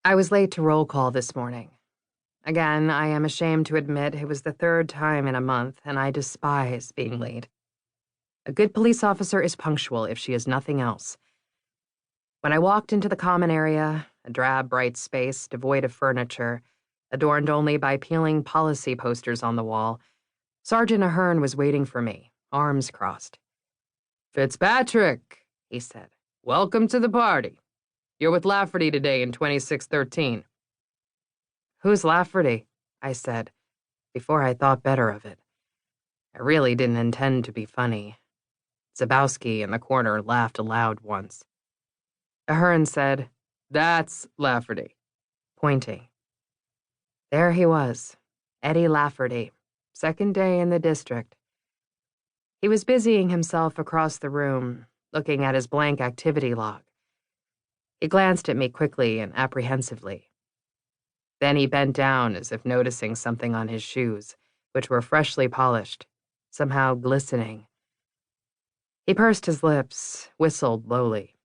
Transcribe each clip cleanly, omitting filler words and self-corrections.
I was late to roll call this morning. Again, I am ashamed to admit it was the third time in a month, and I despise being late. A good police officer is punctual if she is nothing else. When I walked into the common area, a drab, bright space devoid of furniture, adorned only by peeling policy posters on the wall, Sergeant Ahern was waiting for me, arms crossed. "Fitzpatrick," he said, "welcome to the party. You're with Lafferty today in 2613. "Who's Lafferty?" I said, before I thought better of it. I really didn't intend to be funny. Zabowski in the corner laughed aloud once. Ahern said, "That's Lafferty," pointing. There he was, Eddie Lafferty, second day in the district. He was busying himself across the room, looking at his blank activity log. He glanced at me quickly and apprehensively. Then he bent down as if noticing something on his shoes, which were freshly polished, somehow glistening. He pursed his lips, whistled lowly.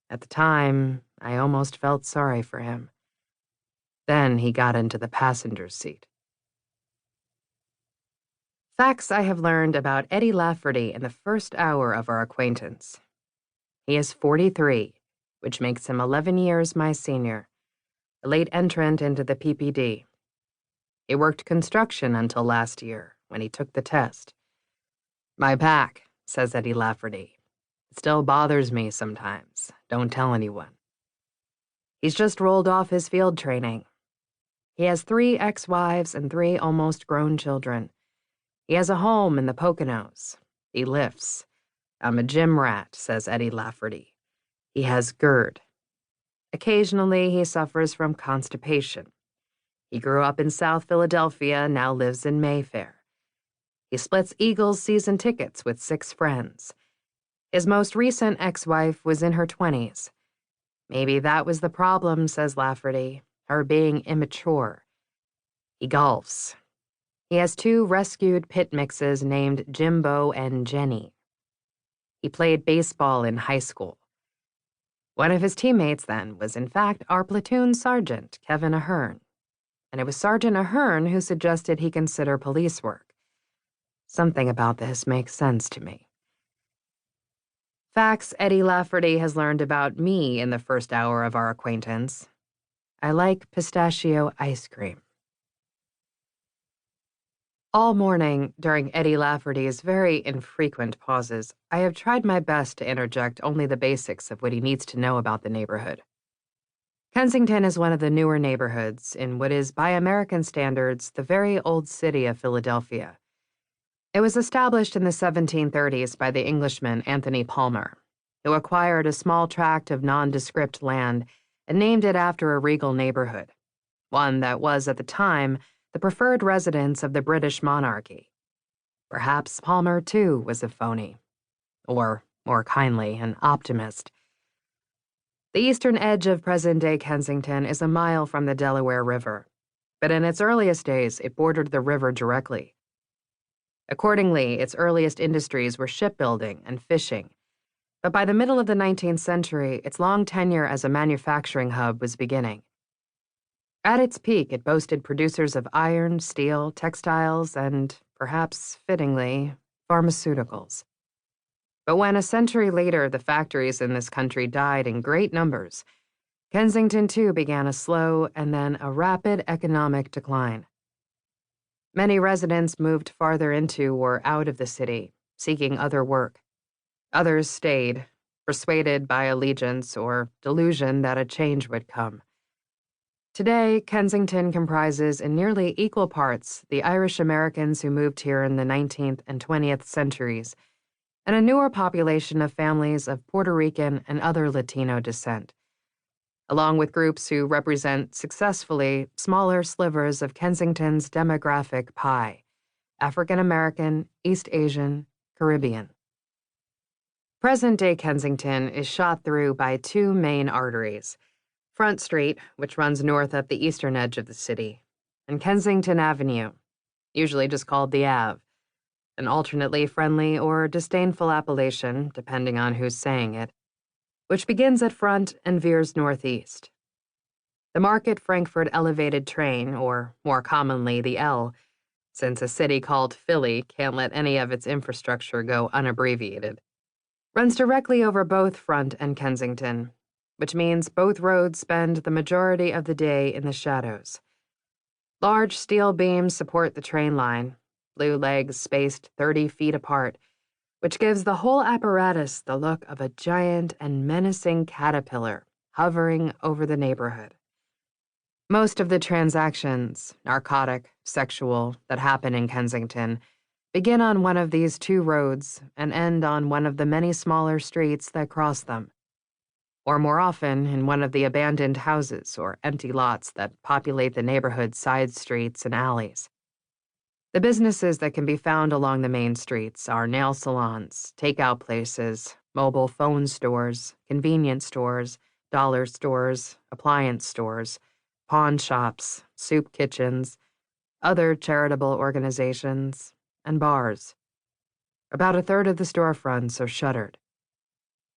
At the time, I almost felt sorry for him. Then he got into the passenger's seat. Facts I have learned about Eddie Lafferty in the first hour of our acquaintance. He is 43, which makes him 11 years my senior, a late entrant into the PPD. He worked construction until last year, when he took the test. "My back," says Eddie Lafferty. "It still bothers me sometimes. Don't tell anyone." He's just rolled off his field training. He has 3 ex-wives and 3 almost grown children. He has a home in the Poconos. He lifts. "I'm a gym rat," says Eddie Lafferty. He has GERD. Occasionally, he suffers from constipation. He grew up in South Philadelphia, now lives in Mayfair. He splits Eagles season tickets with 6 friends. His most recent ex-wife was in her 20s. Maybe that was the problem, says Lafferty, her being immature. He golfs. He has 2 rescued pit mixes named Jimbo and Jenny. He played baseball in high school. One of his teammates then was in fact our platoon sergeant, Kevin Ahern. And it was Sergeant Ahern who suggested he consider police work. Something about this makes sense to me. Facts Eddie Lafferty has learned about me in the first hour of our acquaintance. I like pistachio ice cream. All morning, during Eddie Lafferty's very infrequent pauses, I have tried my best to interject only the basics of what he needs to know about the neighborhood. Kensington is one of the newer neighborhoods in what is, by American standards, the very old city of Philadelphia. It was established in the 1730s by the Englishman Anthony Palmer, who acquired a small tract of nondescript land and named it after a regal neighborhood, one that was, at the time, the preferred residence of the British monarchy. Perhaps Palmer, too, was a phony. Or, more kindly, an optimist. The eastern edge of present-day Kensington is a mile from the Delaware River, but in its earliest days, it bordered the river directly. Accordingly, its earliest industries were shipbuilding and fishing, but by the middle of the 19th century, its long tenure as a manufacturing hub was beginning. At its peak, it boasted producers of iron, steel, textiles, and, perhaps fittingly, pharmaceuticals. But when a century later the factories in this country died in great numbers, Kensington too began a slow and then a rapid economic decline. Many residents moved farther into or out of the city, seeking other work. Others stayed, persuaded by allegiance or delusion that a change would come. Today, Kensington comprises in nearly equal parts the Irish Americans who moved here in the 19th and 20th centuries, and a newer population of families of Puerto Rican and other Latino descent, along with groups who represent successfully smaller slivers of Kensington's demographic pie: African American, East Asian, Caribbean. Present-day Kensington is shot through by 2 main arteries: Front Street, which runs north up the eastern edge of the city, and Kensington Avenue, usually just called the Ave, an alternately friendly or disdainful appellation, depending on who's saying it, which begins at Front and veers northeast. The Market Frankfurt Elevated Train, or more commonly the L, since a city called Philly can't let any of its infrastructure go unabbreviated, runs directly over both Front and Kensington, which means both roads spend the majority of the day in the shadows. Large steel beams support the train line, blue legs spaced 30 feet apart, which gives the whole apparatus the look of a giant and menacing caterpillar hovering over the neighborhood. Most of the transactions, narcotic, sexual, that happen in Kensington begin on one of these two roads and end on one of the many smaller streets that cross them, or more often in one of the abandoned houses or empty lots that populate the neighborhood's side streets and alleys. The businesses that can be found along the main streets are nail salons, takeout places, mobile phone stores, convenience stores, dollar stores, appliance stores, pawn shops, soup kitchens, other charitable organizations, and bars. About a third of the storefronts are shuttered.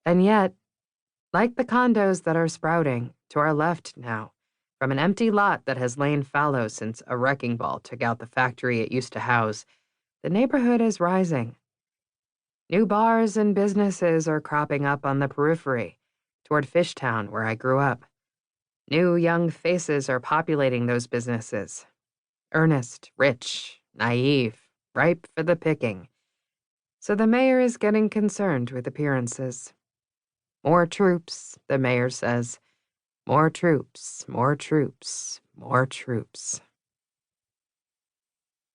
And yet, like the condos that are sprouting to our left now, from an empty lot that has lain fallow since a wrecking ball took out the factory it used to house, the neighborhood is rising. New bars and businesses are cropping up on the periphery, toward Fishtown, where I grew up. New young faces are populating those businesses. Earnest, rich, naive, ripe for the picking. So the mayor is getting concerned with appearances. More troops, the mayor says. More troops, more troops, more troops.